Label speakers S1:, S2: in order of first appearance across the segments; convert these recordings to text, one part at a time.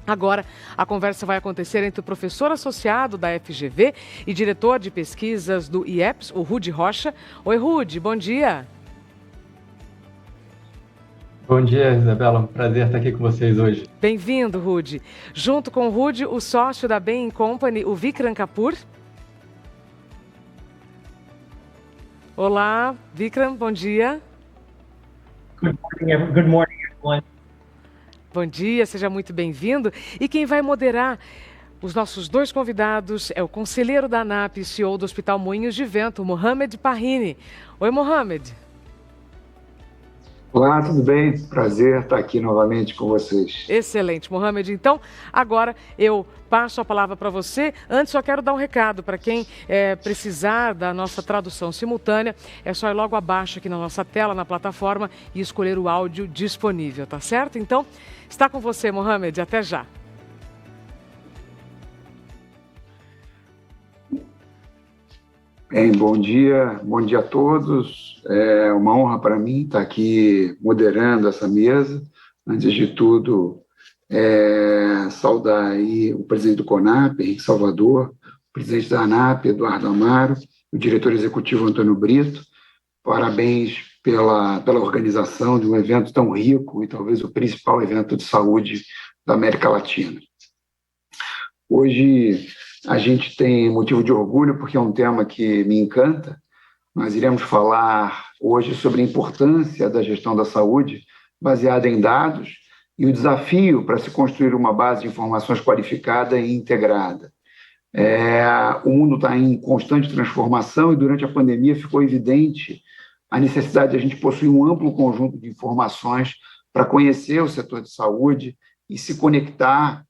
S1: Agora, a conversa vai acontecer entre o professor associado da FGV e diretor de pesquisas do IEPS, o Rudi Rocha. Oi, Rudi, bom dia.
S2: Bom dia, Isabela. Um prazer estar aqui com vocês hoje.
S1: Bem-vindo, Rudi. Junto com o Rudi, o sócio da Bain Company, o Vikram Kapur. Olá, Vikram, bom dia.
S3: Good morning, everyone.
S1: Bom dia, seja muito bem-vindo. E quem vai moderar os nossos dois convidados é o conselheiro da ANAP e CEO do Hospital Moinhos de Vento, Mohamed Parrini. Oi, Mohamed.
S4: Olá, tudo bem? Prazer estar aqui novamente com vocês.
S1: Excelente, Mohamed. Então, agora eu passo a palavra para você. Antes, só quero dar um recado para quem precisar da nossa tradução simultânea. É só ir logo abaixo aqui na nossa tela, na plataforma, e escolher o áudio disponível, tá certo? Então, está com você, Mohamed. Até já.
S4: Bem, bom dia a todos. É uma honra para mim estar aqui moderando essa mesa. Antes de tudo, saudar aí o presidente do CONAP, Henrique Salvador, o presidente da ANAP, Eduardo Amaro, o diretor executivo Antônio Brito. Parabéns pela organização de um evento tão rico e talvez o principal evento de saúde da América Latina. Hoje a gente tem motivo de orgulho porque é um tema que me encanta. Nós iremos falar hoje sobre a importância da gestão da saúde baseada em dados e o desafio para se construir uma base de informações qualificada e integrada. O mundo está em constante transformação e durante a pandemia ficou evidente a necessidade de a gente possuir um amplo conjunto de informações para conhecer o setor de saúde e se conectar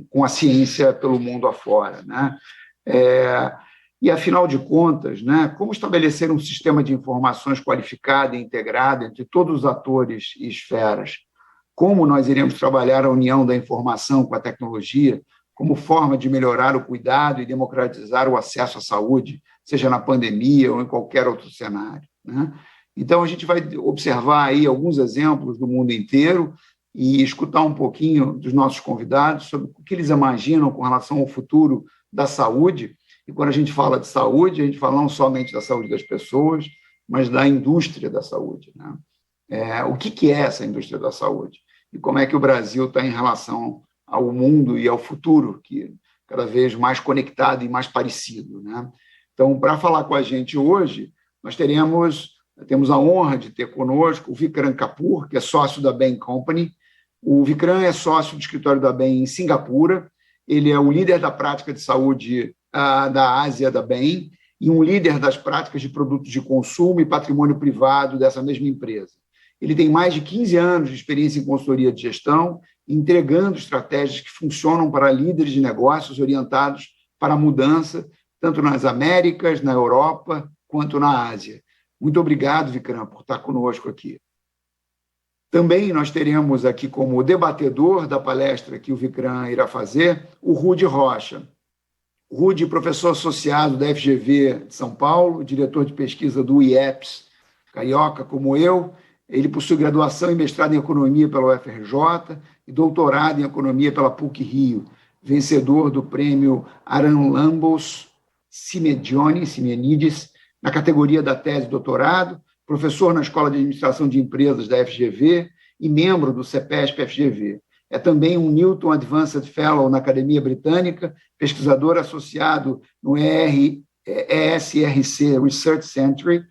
S4: com a ciência pelo mundo afora, né? E, afinal de contas, né, como estabelecer um sistema de informações qualificado e integrado entre todos os atores e esferas? Como nós iremos trabalhar a união da informação com a tecnologia como forma de melhorar o cuidado e democratizar o acesso à saúde, seja na pandemia ou em qualquer outro cenário, né? Então, a gente vai observar aí alguns exemplos do mundo inteiro e escutar um pouquinho dos nossos convidados sobre o que eles imaginam com relação ao futuro da saúde. E quando a gente fala de saúde, a gente fala não somente da saúde das pessoas, mas da indústria da saúde, né? O que é essa indústria da saúde? E como é que o Brasil está em relação ao mundo e ao futuro, que é cada vez mais conectado e mais parecido, né? Então, para falar com a gente hoje, nós temos a honra de ter conosco o Vikram Kapur, que é sócio da Bain Company. O Vikram é sócio do escritório da Bain em Singapura. Ele é o líder da prática de saúde da Ásia da Bain e um líder das práticas de produtos de consumo e patrimônio privado dessa mesma empresa. Ele tem mais de 15 anos de experiência em consultoria de gestão, entregando estratégias que funcionam para líderes de negócios orientados para a mudança, tanto nas Américas, na Europa, quanto na Ásia. Muito obrigado, Vikram, por estar conosco aqui. Também nós teremos aqui como debatedor da palestra que o Vikram irá fazer, o Rudi Rocha. O Rudi, professor associado da FGV de São Paulo, diretor de pesquisa do IEPS, carioca como eu. Ele possui graduação e mestrado em economia pela UFRJ e doutorado em economia pela PUC-Rio, vencedor do prêmio Aran Lambos Simenides, na categoria da tese de doutorado, professor na Escola de Administração de Empresas da FGV e membro do CEPESP-FGV. É também um Newton Advanced Fellow na Academia Britânica, pesquisador associado no ESRC Research Century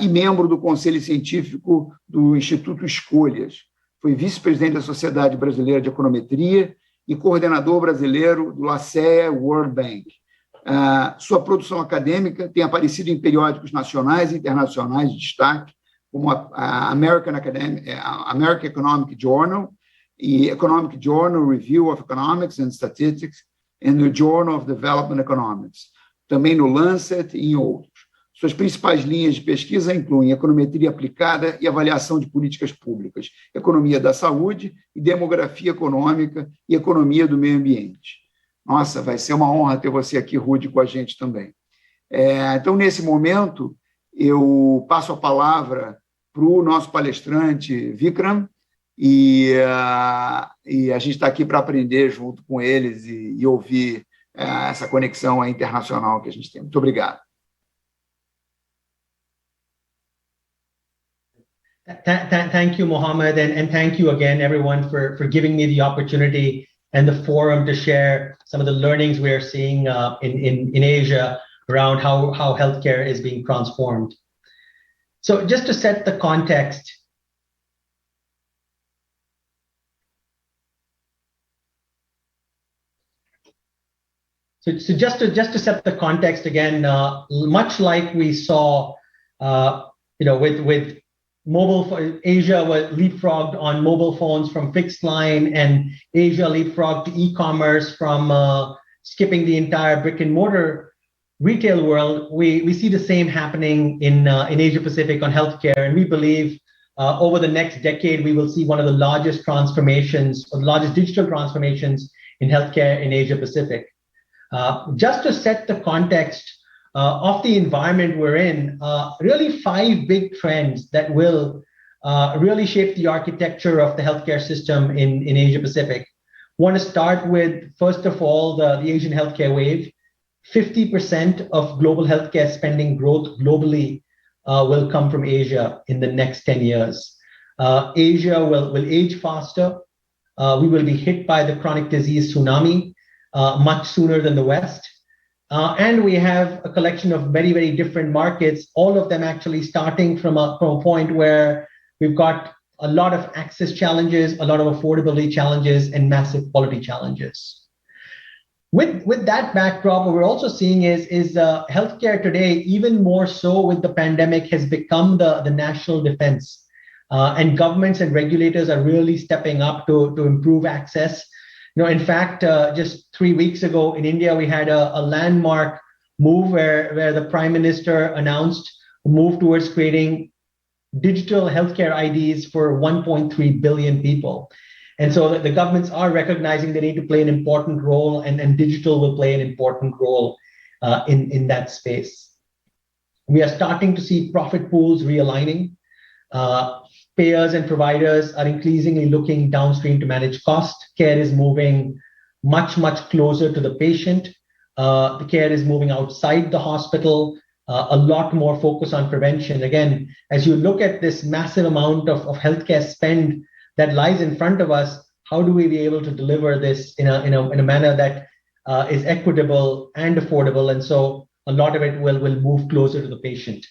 S4: e membro do Conselho Científico do Instituto Escolhas. Foi vice-presidente da Sociedade Brasileira de Econometria e coordenador brasileiro do LACEA World Bank. Sua produção acadêmica tem aparecido em periódicos nacionais e internacionais de destaque, como a American Economic Journal e Economic Journal Review of Economics and Statistics and the Journal of Development Economics, também no Lancet e em outros. Suas principais linhas de pesquisa incluem econometria aplicada e avaliação de políticas públicas, economia da saúde e demografia econômica e economia do meio ambiente. Nossa, vai ser uma honra ter você aqui, Rudi, com a gente também. Então, nesse momento, eu passo a palavra para o nosso palestrante, Vikram, e a gente está aqui para aprender junto com eles e ouvir essa conexão internacional que a gente tem. Muito obrigado.
S3: Thank you, Mohammed, and thank you again, everyone, for giving me the opportunity and the forum to share some of the learnings we are seeing in Asia around how healthcare is being transformed. So just to set the context, So just to set the context again, much like we saw, with Asia was leapfrogged on mobile phones from fixed line, and Asia leapfrogged to e-commerce from skipping the entire brick and mortar retail world. We see the same happening in Asia Pacific on healthcare, and we believe over the next decade we will see one of the largest transformations, or the largest digital transformations in healthcare in Asia Pacific. Just to set the context of the environment we're in, really 5 big trends that will really shape the architecture of the healthcare system in Asia Pacific. Want to start with, first of all, the Asian healthcare wave. 50% of global healthcare spending growth globally will come from Asia in the next 10 years. Asia will age faster. We will be hit by the chronic disease tsunami much sooner than the West. And we have a collection of very, very different markets, all of them actually starting from a point where we've got a lot of access challenges, a lot of affordability challenges, and massive quality challenges. With that backdrop, what we're also seeing is healthcare today, even more so with the pandemic, has become the national defense. And governments and regulators are really stepping up to improve access. In fact, just 3 weeks ago in India, we had a landmark move where the Prime Minister announced a move towards creating digital healthcare IDs for 1.3 billion people. And so the governments are recognizing they need to play an important role, and digital will play an important role in that space. We are starting to see profit pools realigning. Payers and providers are increasingly looking downstream to manage cost. Care is moving much, much closer to the patient. The care is moving outside the hospital, a lot more focus on prevention. Again, as you look at this massive amount of healthcare spend that lies in front of us, how do we be able to deliver this in a manner that is equitable and affordable? And so a lot of it will move closer to the patient.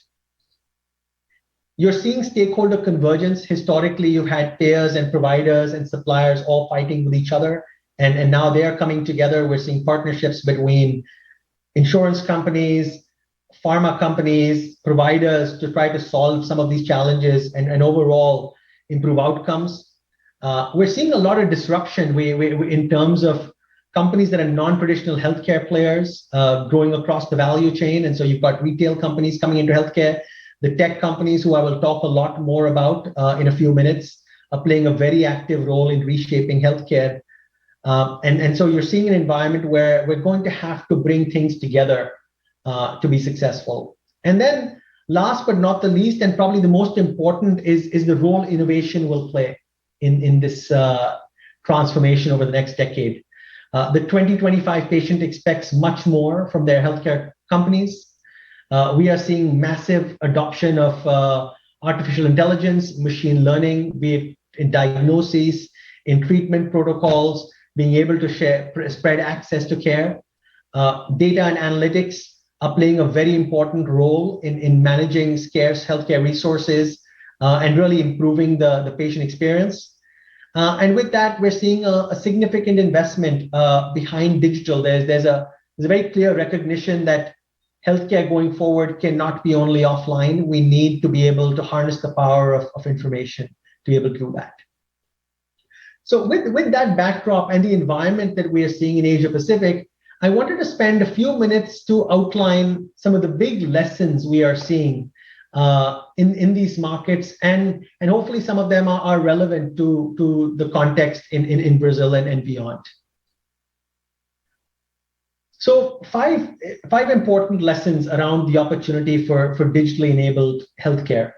S3: You're seeing stakeholder convergence. Historically, you've had payers and providers and suppliers all fighting with each other, and now they are coming together. We're seeing partnerships between insurance companies, pharma companies, providers to try to solve some of these challenges and overall improve outcomes. We're seeing a lot of disruption in terms of companies that are non-traditional healthcare players growing across the value chain. And so you've got retail companies coming into healthcare. The tech companies, who I will talk a lot more about in a few minutes, are playing a very active role in reshaping healthcare. And so you're seeing an environment where we're going to have to bring things together to be successful. And then last but not the least, and probably the most important, is the role innovation will play in this transformation over the next decade. The 2025 patient expects much more from their healthcare companies. We are seeing massive adoption of artificial intelligence, machine learning, be it in diagnoses, in treatment protocols, being able to spread access to care. Data and analytics are playing a very important role in managing scarce healthcare resources and really improving the patient experience. And with that, we're seeing a significant investment behind digital. There's a very clear recognition that healthcare going forward cannot be only offline. We need to be able to harness the power of information to be able to do that. So with that backdrop and the environment that we are seeing in Asia Pacific, I wanted to spend a few minutes to outline some of the big lessons we are seeing in these markets, and hopefully some of them are relevant to the context in Brazil and beyond. So five important lessons around the opportunity for digitally enabled healthcare.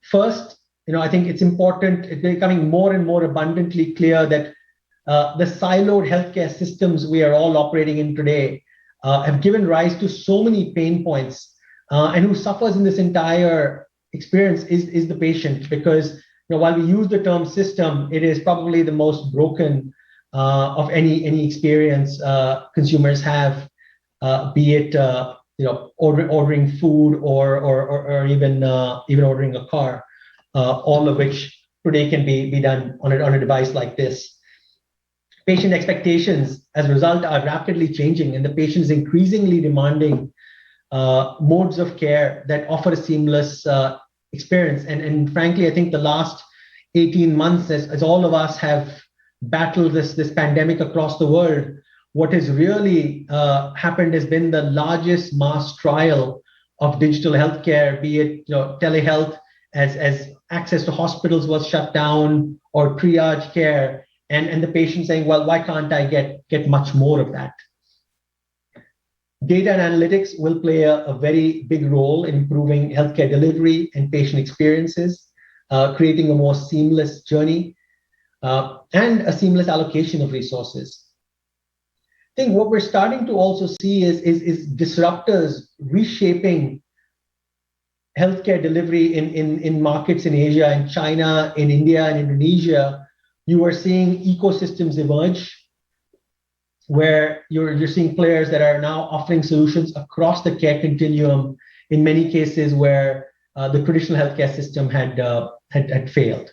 S3: First, I think it's important, it's becoming more and more abundantly clear that the siloed healthcare systems we are all operating in today have given rise to so many pain points, and who suffers in this entire experience is the patient, because while we use the term system, it is probably the most broken of any experience consumers have, be it ordering food or even ordering a car, all of which today can be done on a device like this. Patient expectations, as a result, are rapidly changing, and the patient is increasingly demanding modes of care that offer a seamless experience. And frankly, I think the last 18 months, as all of us have battled this pandemic across the world, what has really happened has been the largest mass trial of digital healthcare, be it telehealth, as access to hospitals was shut down, or triage care, and the patient saying, well, why can't I get much more of that? Data and analytics will play a very big role in improving healthcare delivery and patient experiences, creating a more seamless journey, and a seamless allocation of resources. I think what we're starting to also see is disruptors reshaping healthcare delivery in markets in Asia, in China, in India, and Indonesia. You are seeing ecosystems emerge where you're seeing players that are now offering solutions across the care continuum, in many cases where the traditional healthcare system had failed.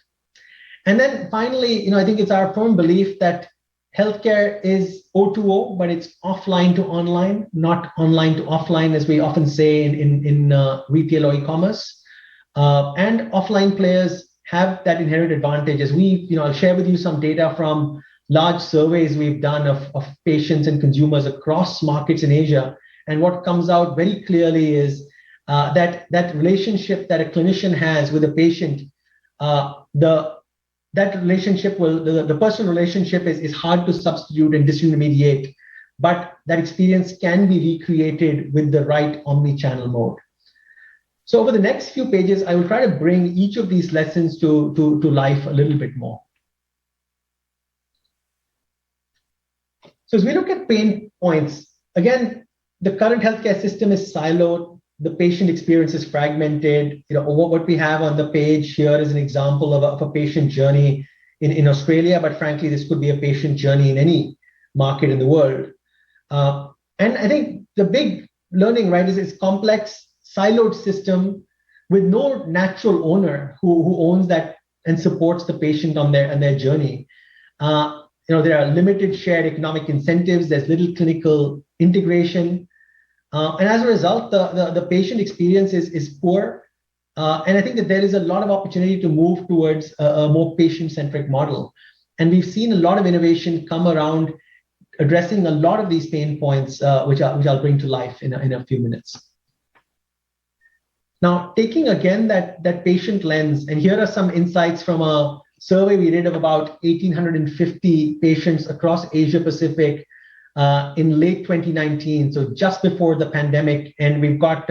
S3: And then finally, I think it's our firm belief that healthcare is O2O, but it's offline to online, not online to offline, as we often say in retail or e-commerce. And offline players have that inherent advantage. As I'll share with you some data from large surveys we've done of patients and consumers across markets in Asia. And what comes out very clearly is that relationship that a clinician has with a patient, that relationship the personal relationship is hard to substitute and disintermediate, but that experience can be recreated with the right omni-channel mode. So over the next few pages, I will try to bring each of these lessons to life a little bit more. So as we look at pain points, again, the current healthcare system is siloed. The patient experience is fragmented. What we have on the page here is an example of a patient journey in Australia, but frankly, this could be a patient journey in any market in the world. And I think the big learning, right, is it's complex, siloed system with no natural owner who owns that and supports the patient on their journey. There are limited shared economic incentives. There's little clinical integration. And as a result, the patient experience is poor. And I think that there is a lot of opportunity to move towards a more patient-centric model. And we've seen a lot of innovation come around addressing a lot of these pain points, which I'll bring to life in a few minutes. Now, taking again that patient lens, and here are some insights from a survey we did of about 1,850 patients across Asia Pacific in late 2019, so just before the pandemic. And we've got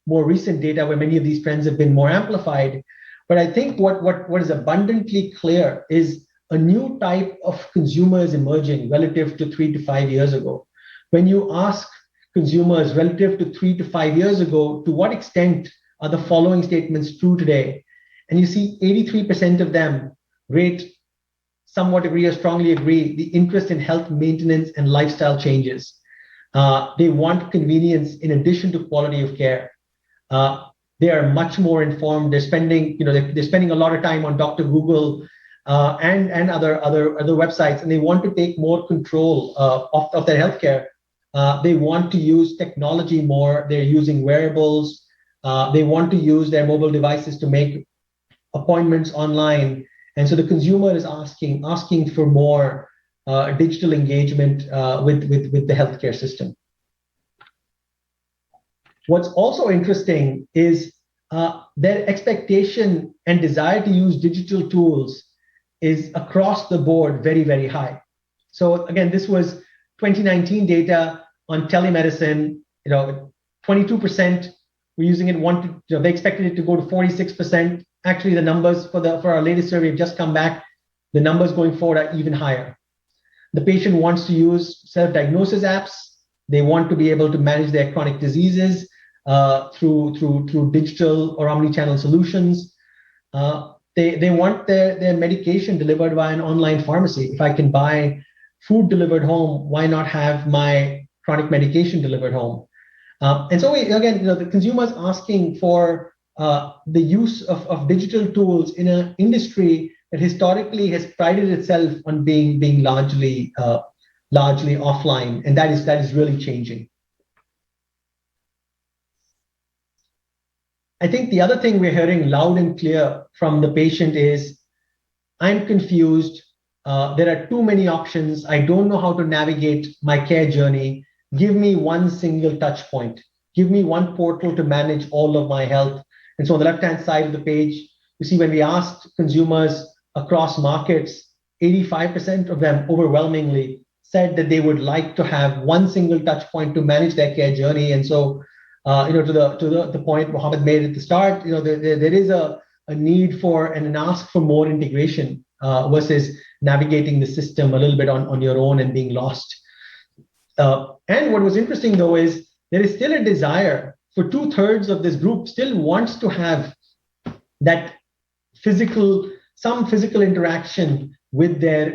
S3: more recent data where many of these trends have been more amplified. But I think what is abundantly clear is a new type of consumer is emerging relative to 3 to 5 years ago. When you ask consumers relative to 3 to 5 years ago, to what extent are the following statements true today? And you see 83% of them rate, somewhat agree or strongly agree, the interest in health maintenance and lifestyle changes. They want convenience in addition to quality of care. They are much more informed. They're spending a lot of time on Dr. Google and other websites, and they want to take more control of their healthcare. They want to use technology more. They're using wearables. They want to use their mobile devices to make appointments online. And so the consumer is asking for more digital engagement with the healthcare system. What's also interesting is their expectation and desire to use digital tools is across the board very, very high. So again, this was 2019 data on telemedicine. 22% were using it. They expected it to go to 46% actually the numbers for our latest survey have just come back. The numbers going forward are even higher. The patient wants to use self-diagnosis apps. They want to be able to manage their chronic diseases through digital or omni-channel solutions. They want their medication delivered by an online pharmacy. If I can buy food delivered home, why not have my chronic medication delivered home? And so the consumers asking for the use of digital tools in an industry that historically has prided itself on being largely offline, and that is really changing. I think the other thing we're hearing loud and clear from the patient is, I'm confused. There are too many options. I don't know how to navigate my care journey. Give me one single touch point. Give me one portal to manage all of my health. And so on the left-hand side of the page, you see when we asked consumers across markets, 85% of them overwhelmingly said that they would like to have one single touch point to manage their care journey. And so, to the point Mohammed made at the start, there is a need for and an ask for more integration versus navigating the system a little bit on your own and being lost. And what was interesting though is there is still a desire for 2/3 of this group still wants to have that some physical interaction with their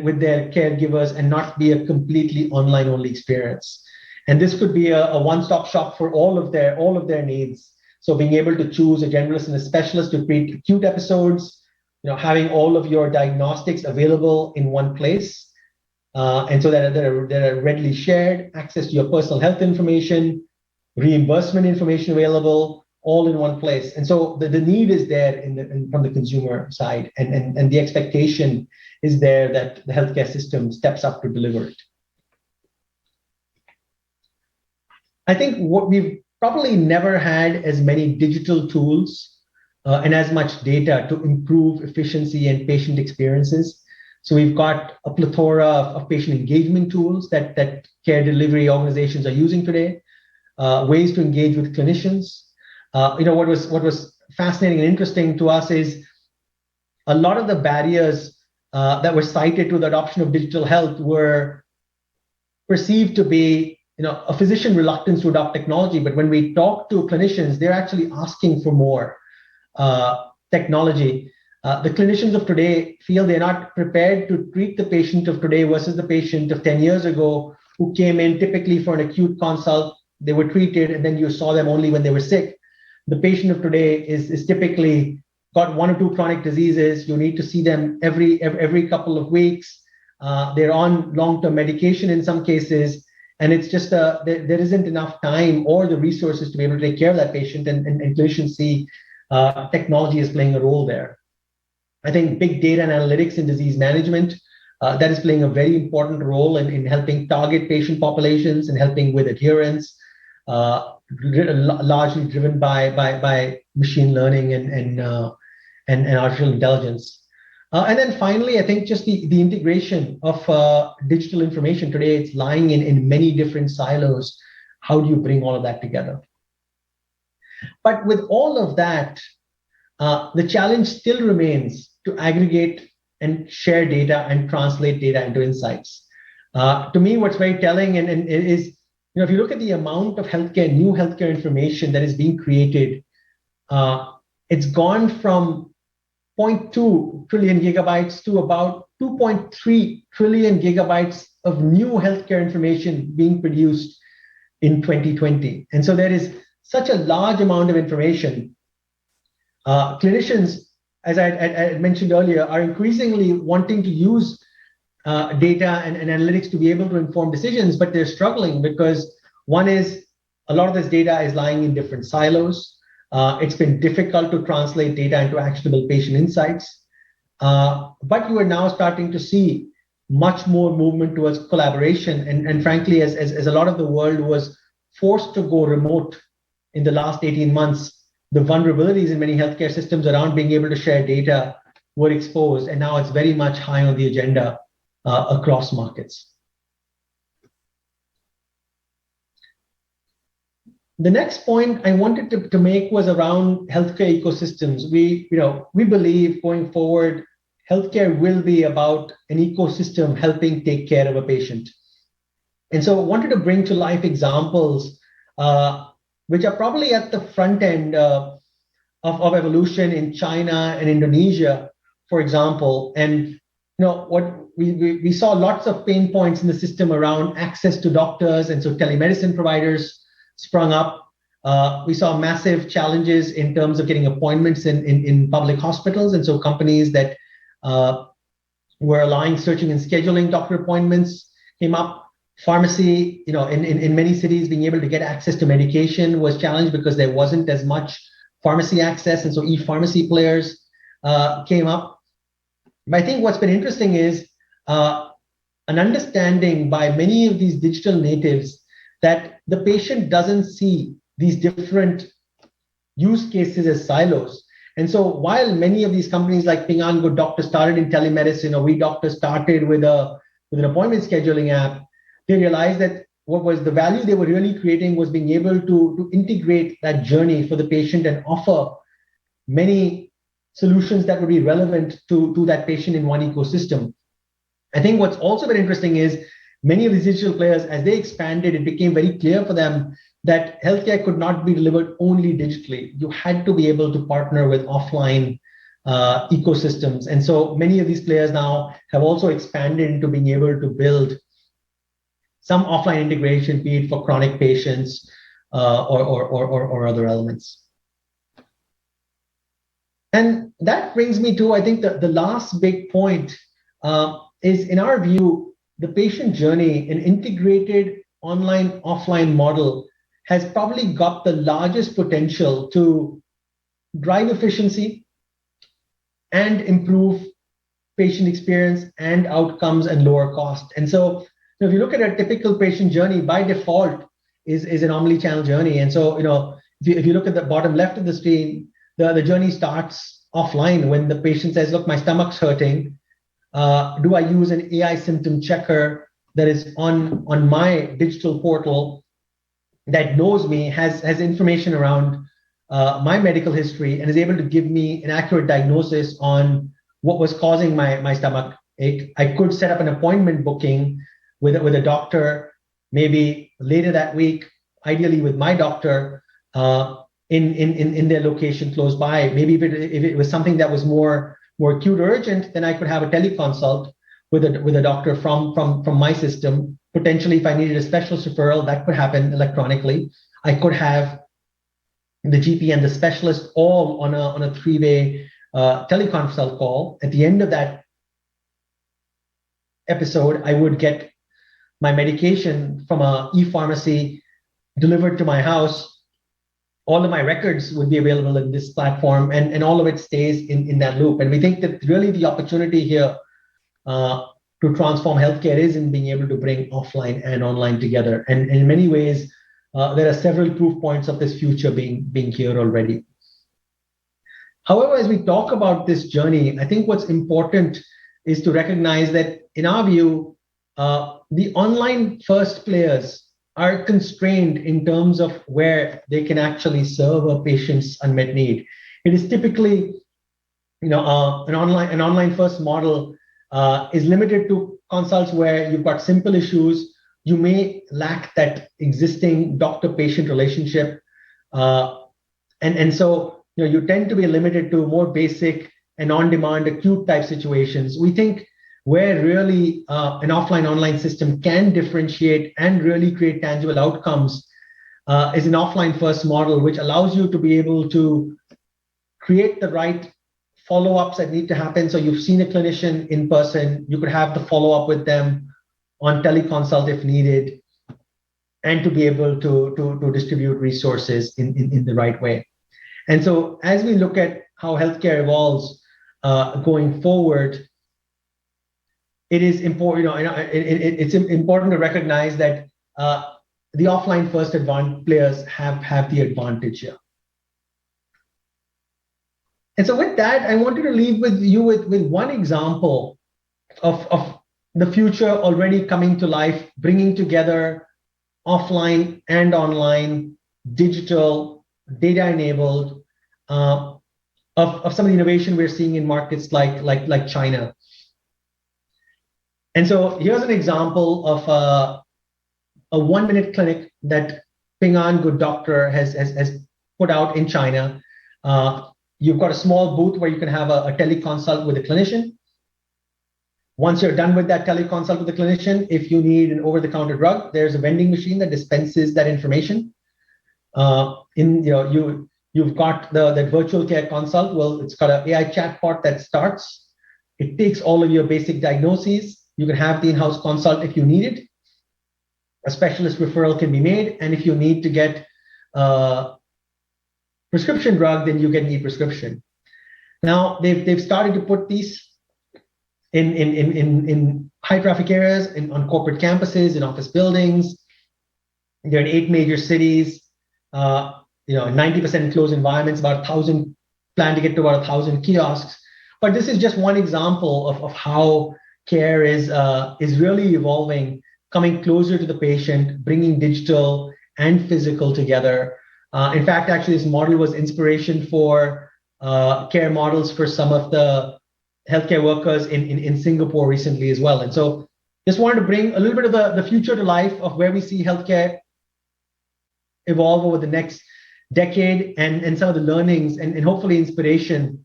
S3: caregivers and not be a completely online only experience. And this could be a one-stop shop for all of their needs. So being able to choose a generalist and a specialist to treat acute episodes, having all of your diagnostics available in one place, and so that they're readily shared, access to your personal health information, reimbursement information available, all in one place. And so the need is there from the consumer side, and the expectation is there that the healthcare system steps up to deliver it. I think what we've probably never had as many digital tools and as much data to improve efficiency and patient experiences. So we've got a plethora of patient engagement tools that care delivery organizations are using today, ways to engage with clinicians. What was fascinating and interesting to us is a lot of the barriers that were cited to the adoption of digital health were perceived to be a physician reluctance to adopt technology. But when we talk to clinicians, they're actually asking for more technology. The clinicians of today feel they're not prepared to treat the patient of today versus the patient of 10 years ago who came in typically for an acute consult. They were treated and then you saw them only when they were sick. The patient of today is typically got 1 or 2 chronic diseases. You need to see them every couple of weeks. They're on long-term medication in some cases. And it's just there isn't enough time or the resources to be able to take care of that patient, and clinicians see technology is playing a role there. I think big data and analytics in disease management, that is playing a very important role in helping target patient populations and helping with adherence, largely driven by machine learning and artificial intelligence. And then finally, I think just the integration of digital information today, it's lying in many different silos. How do you bring all of that together? But with all of that, the challenge still remains to aggregate and share data and translate data into insights. To me, what's very telling and is, if you look at the amount of new healthcare information that is being created, it's gone from 0.2 trillion gigabytes to about 2.3 trillion gigabytes of new healthcare information being produced in 2020. And so there is such a large amount of information. Clinicians, as I mentioned earlier, are increasingly wanting to use data and analytics to be able to inform decisions, but they're struggling because one is a lot of this data is lying in different silos. It's been difficult to translate data into actionable patient insights. But you are now starting to see much more movement towards collaboration. And frankly, as a lot of the world was forced to go remote in the last 18 months, the vulnerabilities in many healthcare systems around being able to share data were exposed. And now it's very much high on the agenda across markets. The next point I wanted to make was around healthcare ecosystems. We believe going forward, healthcare will be about an ecosystem helping take care of a patient. And so I wanted to bring to life examples which are probably at the front end of evolution in China and Indonesia, for example. And what we saw lots of pain points in the system around access to doctors, and so telemedicine providers sprung up. We saw massive challenges in terms of getting appointments in public hospitals, and so companies that were allowing searching and scheduling doctor appointments came up. Pharmacy, in many cities, being able to get access to medication was challenged because there wasn't as much pharmacy access, and so e-pharmacy players came up. But I think what's been interesting is an understanding by many of these digital natives that the patient doesn't see these different use cases as silos. And so while many of these companies like Ping An Good Doctor started in telemedicine, or WeDoctor started with an appointment scheduling app, they realized that what was the value they were really creating was being able to integrate that journey for the patient and offer many solutions that would be relevant to that patient in one ecosystem. I think what's also very interesting is many of these digital players, as they expanded, it became very clear for them that healthcare could not be delivered only digitally. You had to be able to partner with offline ecosystems. And so many of these players now have also expanded into being able to build some offline integration, be it for chronic patients or other elements. And that brings me to, I think, the last big point is, in our view, the patient journey, an integrated online-offline model has probably got the largest potential to drive efficiency and improve patient experience and outcomes and lower cost. And so if you look at a typical patient journey, by default is an omni-channel journey. And so, if you look at the bottom left of the screen, the journey starts offline when the patient says, look, my stomach's hurting. Do I use an AI symptom checker that is on my digital portal that knows me, has information around my medical history, and is able to give me an accurate diagnosis on what was causing my stomach ache? I could set up an appointment booking with a doctor, maybe later that week, ideally with my doctor in their location close by. Maybe if it was something that was more acute or urgent, then I could have a teleconsult with a doctor from my system. Potentially, if I needed a specialist referral, that could happen electronically. I could have the GP and the specialist all on a three-way teleconsult call. At the end of that episode, I would get my medication from a e-pharmacy delivered to my house. All of my records would be available in this platform, and all of it stays in that loop. And we think that really the opportunity here to transform healthcare is in being able to bring offline and online together. And in many ways, there are several proof points of this future being here already. However, as we talk about this journey, I think what's important is to recognize that, in our view, the online first players are constrained in terms of where they can actually serve a patient's unmet need. It is typically, an online first model is limited to consults where you've got simple issues. You may lack that existing doctor-patient relationship, and so you tend to be limited to more basic and on-demand acute type situations. We think where really an offline-online system can differentiate and really create tangible outcomes is an offline-first model, which allows you to be able to create the right follow-ups that need to happen. So you've seen a clinician in person, you could have the follow-up with them on teleconsult if needed, and to be able to distribute resources in the right way. And so as we look at how healthcare evolves going forward, it is important, it's important to recognize that the offline first players have the advantage here. And so with that, I wanted to leave you with one example of the future already coming to life, bringing together offline and online, digital, data-enabled, of some of the innovation we're seeing in markets like China. And so here's an example of a 1-minute clinic that Ping An Good Doctor has put out in China. You've got a small booth where you can have a teleconsult with a clinician. Once you're done with that teleconsult with the clinician, if you need an over-the-counter drug, there's a vending machine that dispenses that information. You've got that virtual care consult. Well, it's got an AI chatbot that starts. It takes all of your basic diagnoses. You can have the in-house consult if you need it. A specialist referral can be made, and if you need to get prescription drug, then you get an e-prescription. Now they've started to put these in high traffic areas, on corporate campuses, in office buildings. They're in 8 major cities. 90% enclosed environments. About 1,000 plan to get to about 1,000 kiosks. But this is just one example of how care is really evolving, coming closer to the patient, bringing digital and physical together. In fact, actually, this model was inspiration for care models for some of the healthcare workers in Singapore recently as well. And so just wanted to bring a little bit of the future to life of where we see healthcare evolve over the next decade, and some of the learnings and hopefully inspiration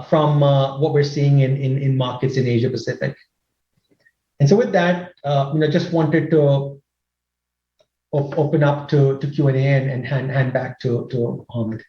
S3: from what we're seeing in markets in Asia Pacific. And so with that, just wanted to open up to Q&A and hand back to Ahmed.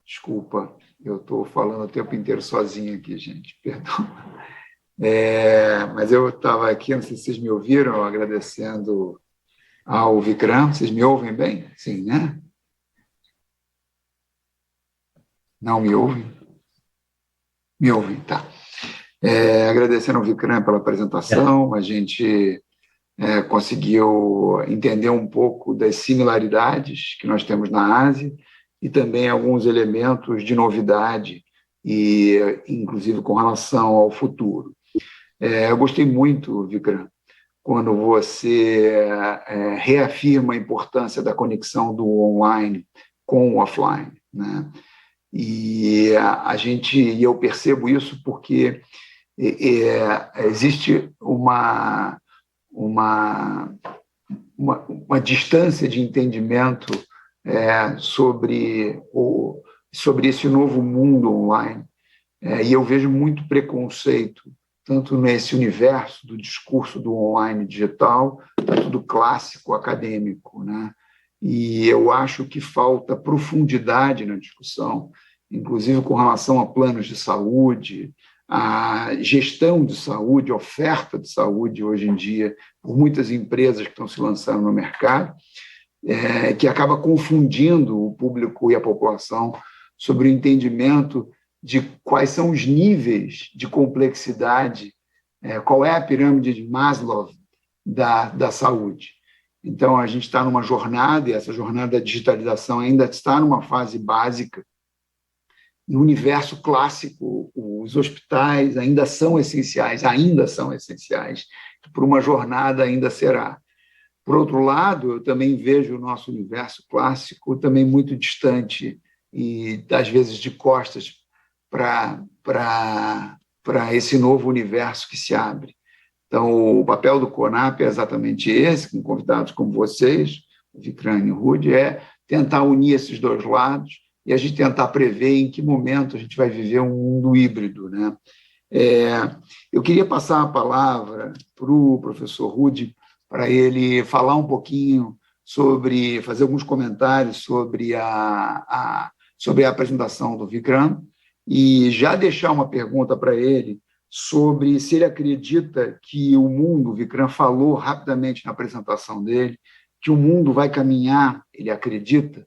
S4: Desculpa, eu estou falando o tempo inteiro sozinho aqui, gente, perdão. Mas eu estava aqui, não sei se vocês me ouviram, agradecendo ao Vikram. Vocês me ouvem bem? Sim, né? Não me ouvem? Me ouvem, tá. Agradecendo ao Vikram pela apresentação, a gente conseguiu entender um pouco das similaridades que nós temos na Ásia, e também alguns elementos de novidade, e inclusive com relação ao futuro. Eu gostei muito, Vikram, quando você reafirma a importância da conexão do online com o offline, né? E eu percebo isso porque existe uma distância de entendimento sobre esse novo mundo online. E eu vejo muito preconceito, tanto nesse universo do discurso do online digital, quanto do clássico acadêmico, né? E eu acho que falta profundidade na discussão, inclusive com relação a planos de saúde, a gestão de saúde, oferta de saúde hoje em dia, por muitas empresas que estão se lançando no mercado, que acaba confundindo o público e a população sobre o entendimento de quais são os níveis de complexidade, qual é a pirâmide de Maslow da saúde. Então, a gente está numa jornada, e essa jornada da digitalização ainda está numa fase básica. No universo clássico, os hospitais ainda são essenciais, por uma jornada ainda será. Por outro lado, eu também vejo o nosso universo clássico também muito distante e, às vezes, de costas para esse novo universo que se abre. Então, o papel do CONAP é exatamente esse, com convidados como vocês, o Vikram e o Rudi, é tentar unir esses dois lados e a gente tentar prever em que momento a gente vai viver um mundo híbrido, né? Eu queria passar a palavra para o professor Rudi, para ele falar um pouquinho sobre, fazer alguns comentários sobre a apresentação do Vikram, e já deixar uma pergunta para ele sobre se ele acredita que o mundo, o Vikram falou rapidamente na apresentação dele, que o mundo vai caminhar, ele acredita,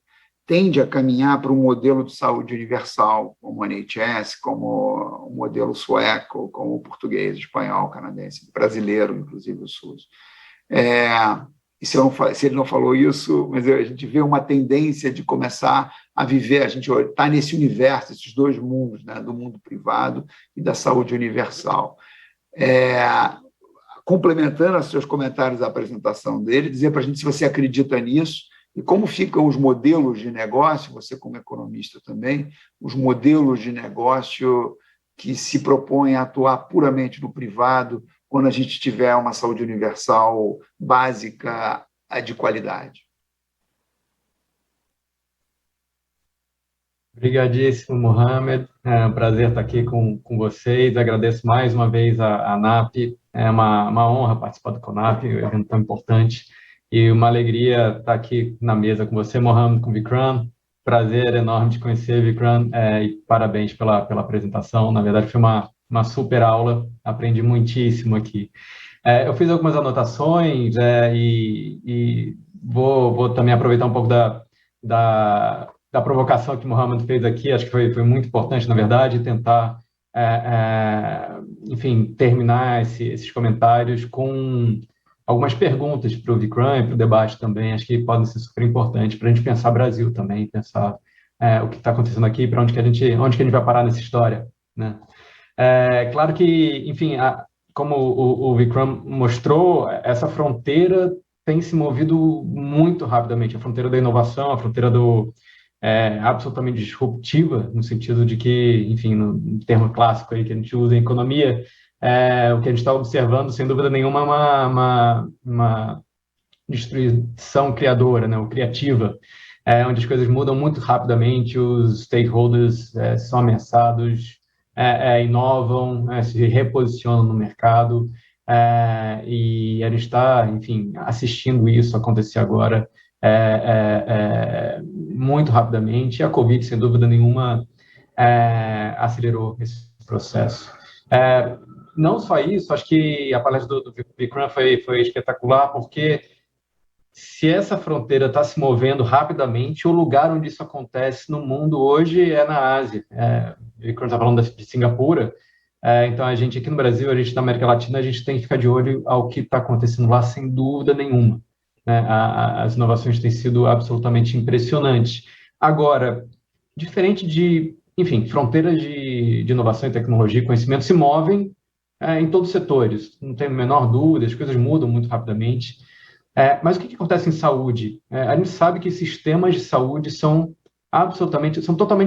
S4: tende a caminhar para um modelo de saúde universal, como o NHS, como o modelo sueco, como o português, espanhol, canadense, brasileiro, inclusive o SUS. E se ele não falou isso, mas a gente vê uma tendência de começar a viver, a gente está nesse universo, esses dois mundos, né, do mundo privado e da saúde universal. Complementando os seus comentários da apresentação dele, dizer para a gente se você acredita nisso e como ficam os modelos de negócio, você como economista também, os modelos de negócio que se propõem a atuar puramente no privado quando a gente tiver uma saúde universal básica de qualidade.
S2: Obrigadíssimo, Mohamed. É um prazer estar aqui com vocês. Agradeço mais uma vez a ANAP. É uma honra participar do CONAP, um evento tão importante. E uma alegria estar aqui na mesa com você, Mohamed, com o Vikram. Prazer enorme de conhecer, Vikram, e parabéns pela apresentação. Na verdade, foi uma super aula, aprendi muitíssimo aqui. Eu fiz algumas anotações e vou também aproveitar um pouco da provocação que o Mohamed fez aqui, acho que foi muito importante, na verdade, tentar, enfim, terminar esses comentários com algumas perguntas para o Vikram e para o debate também, acho que podem ser super importantes para a gente pensar Brasil também, pensar o que está acontecendo aqui, para onde que a gente vai parar nessa história, né? Claro que, enfim, como o Vikram mostrou, essa fronteira tem se movido muito rapidamente, a fronteira da inovação, a fronteira absolutamente disruptiva, no sentido de que, enfim, no termo clássico aí que a gente usa em economia, o que a gente está observando, sem dúvida nenhuma, uma destruição criadora, né, ou criativa, onde as coisas mudam muito rapidamente, os stakeholders são ameaçados, inovam, se reposicionam no mercado, e a gente está, enfim, assistindo isso acontecer agora muito rapidamente, e a Covid, sem dúvida nenhuma, acelerou esse processo. Não só isso, acho que a palestra do Vikram foi espetacular, porque se essa fronteira está se movendo rapidamente, o lugar onde isso acontece no mundo hoje é na Ásia. O Vikram está falando de Singapura, então a gente aqui no Brasil, a gente na América Latina, a gente tem que ficar de olho ao que está acontecendo lá, sem dúvida nenhuma. As inovações têm sido absolutamente impressionantes. Agora, diferente de, enfim, fronteiras de inovação e tecnologia e conhecimento se movem em todos os setores, não tenho a menor dúvida, as coisas mudam muito rapidamente. Mas o que acontece em saúde? A gente sabe que sistemas de saúde são totalmente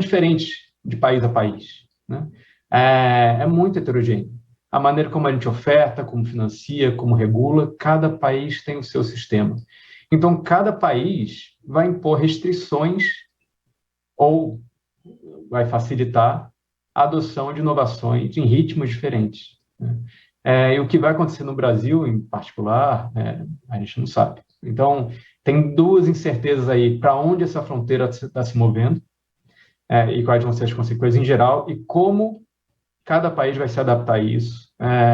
S2: diferentes de país a país, né? É muito heterogêneo. A maneira como a gente oferta, como financia, como regula, cada país tem o seu sistema. Então, cada país vai impor restrições ou vai facilitar a adoção de inovações em ritmos diferentes, né? E o que vai acontecer no Brasil, em particular, a gente não sabe. Então, tem duas incertezas aí, para onde essa fronteira está se movendo, e quais vão ser as consequências em geral, e como cada país vai se adaptar a isso,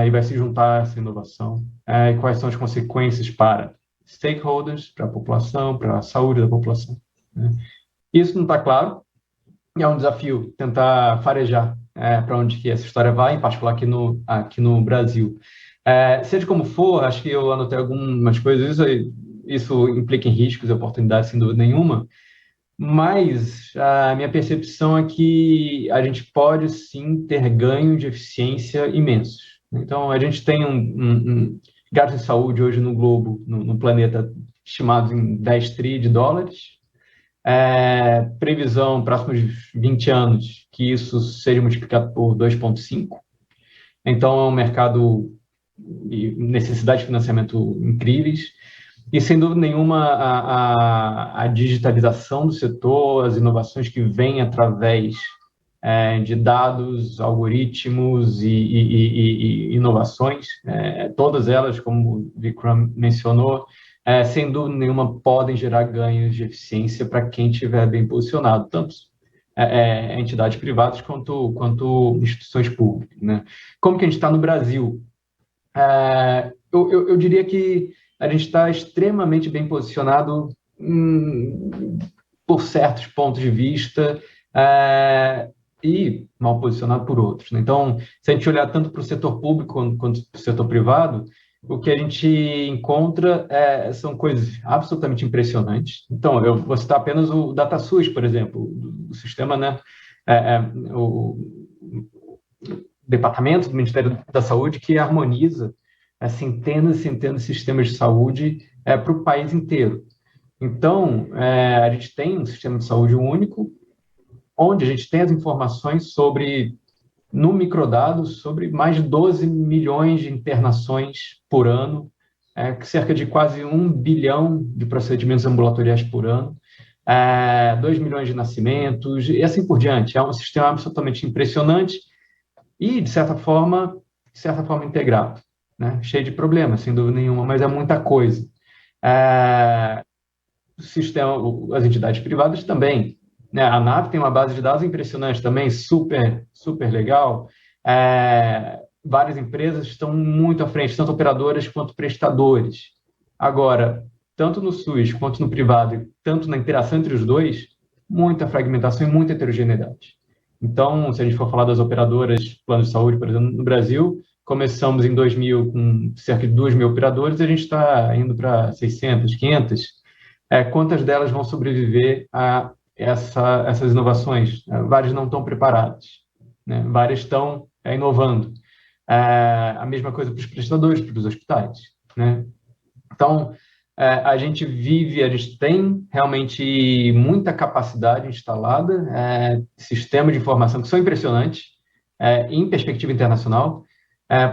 S2: e vai se juntar a essa inovação, e quais são as consequências para stakeholders, para a população, para a saúde da população, né? Isso não está claro, e é um desafio tentar farejar para onde que essa história vai, em particular aqui no Brasil. Seja como for, acho que eu anotei algumas coisas, isso implica em riscos e oportunidades, sem dúvida nenhuma, mas a minha percepção é que a gente pode, sim, ter ganho de eficiência imensos. Então, a gente tem um gasto de saúde hoje no globo, no planeta, estimado em 10 trilhões de dólares, previsão, próximos 20 anos, que isso seja multiplicado por 2,5. Então, é um mercado e necessidade de financiamento incríveis. E, sem dúvida nenhuma, a digitalização do setor, as inovações que vêm através de dados, algoritmos e inovações, todas elas, como o Vikram mencionou, sem dúvida nenhuma, podem gerar ganhos de eficiência para quem estiver bem posicionado, tanto entidades privadas quanto instituições públicas, né? Como que a gente está no Brasil? Eu diria que a gente está extremamente bem posicionado por certos pontos de vista e mal posicionado por outros, né? Então, se a gente olhar tanto para o setor público quanto para o setor privado, o que a gente encontra são coisas absolutamente impressionantes. Então, eu vou citar apenas o DataSUS, por exemplo, o sistema, né, o departamento do Ministério da Saúde que harmoniza centenas e centenas de sistemas de saúde para o país inteiro. Então, a gente tem um sistema de saúde único, onde a gente tem as informações no microdados, sobre mais de 12 milhões de internações por ano, cerca de quase 1 bilhão de procedimentos ambulatoriais por ano, 2 milhões de nascimentos, e assim por diante. É um sistema absolutamente impressionante e, de certa forma integrado, né? Cheio de problemas, sem dúvida nenhuma, mas é muita coisa. O sistema, as entidades privadas também, né? A ANAP tem uma base de dados impressionante também, super, super legal. Várias empresas estão muito à frente, tanto operadoras quanto prestadores. Agora, tanto no SUS quanto no privado, tanto na interação entre os dois, muita fragmentação e muita heterogeneidade. Então, se a gente for falar das operadoras, plano de saúde, por exemplo, no Brasil, começamos em 2000 com cerca de 2.000 operadoras, e a gente está indo para 600, 500. Quantas delas vão sobreviver a essas inovações? Várias não estão preparadas, né? Várias estão inovando. A mesma coisa para os prestadores, para os hospitais, né? Então, a gente tem realmente muita capacidade instalada, sistemas de informação que são impressionantes, em perspectiva internacional.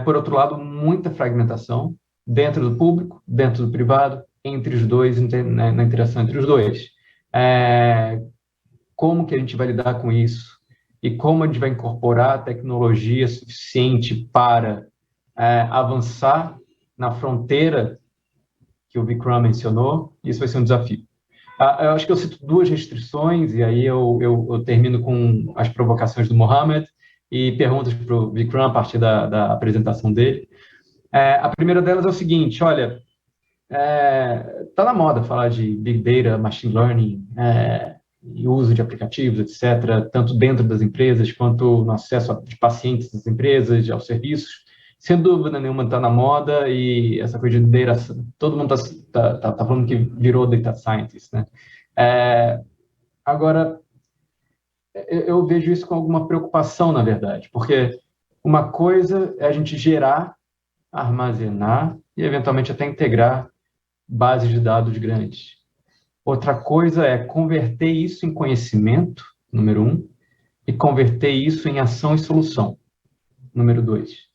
S2: Por outro lado, muita fragmentação dentro do público, dentro do privado, entre os dois, na interação entre os dois. Como que a gente vai lidar com isso? E como a gente vai incorporar tecnologia suficiente para avançar na fronteira que o Vikram mencionou? Isso vai ser um desafio. Eu acho que eu cito 2 restrições, e aí eu termino com as provocações do Mohamed e perguntas para o Vikram a partir da apresentação dele. A primeira delas é o seguinte: olha, está na moda falar de Big Data, Machine Learning, e uso de aplicativos, etc., tanto dentro das empresas quanto no acesso de pacientes das empresas, aos serviços. Sem dúvida nenhuma está na moda, e essa coisa de data, todo mundo está falando que virou data scientist, né? Agora, eu vejo isso com alguma preocupação, na verdade, porque uma coisa é a gente gerar, armazenar e, eventualmente, até integrar bases de dados grandes. Outra coisa é converter isso em conhecimento, número 1, e converter isso em ação e solução, número 2.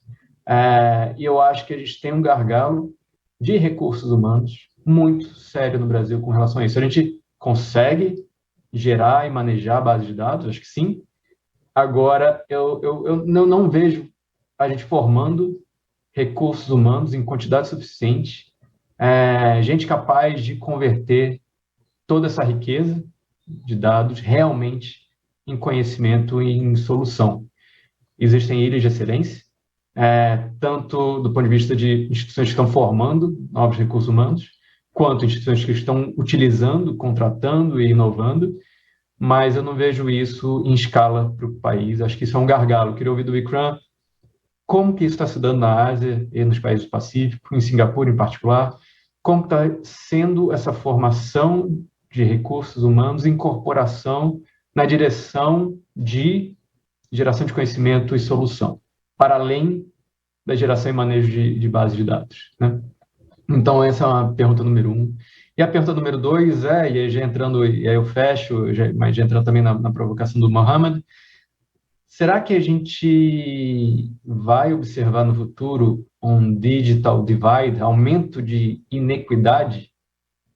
S2: E eu acho que a gente tem um gargalo de recursos humanos muito sério no Brasil com relação a isso. A gente consegue gerar e manejar a base de dados? Acho que sim. Agora, eu não vejo a gente formando recursos humanos em quantidade suficiente, gente capaz de converter toda essa riqueza de dados realmente em conhecimento e em solução. Existem ilhas de excelência, tanto do ponto de vista de instituições que estão formando novos recursos humanos, quanto instituições que estão utilizando, contratando e inovando, mas eu não vejo isso em escala para o país. Acho que isso é um gargalo. Eu queria ouvir do Vikram como que isso está se dando na Ásia e nos países do Pacífico, em Singapura em particular, como está sendo essa formação de recursos humanos, incorporação na direção de geração de conhecimento e solução, para além da geração e manejo de base de dados, né? Então, essa é uma pergunta número 1. E a pergunta número 2 e aí já entrando, e aí eu fecho, mas já entrando também na provocação do Mohamed, será que a gente vai observar no futuro um digital divide, aumento de inequidade,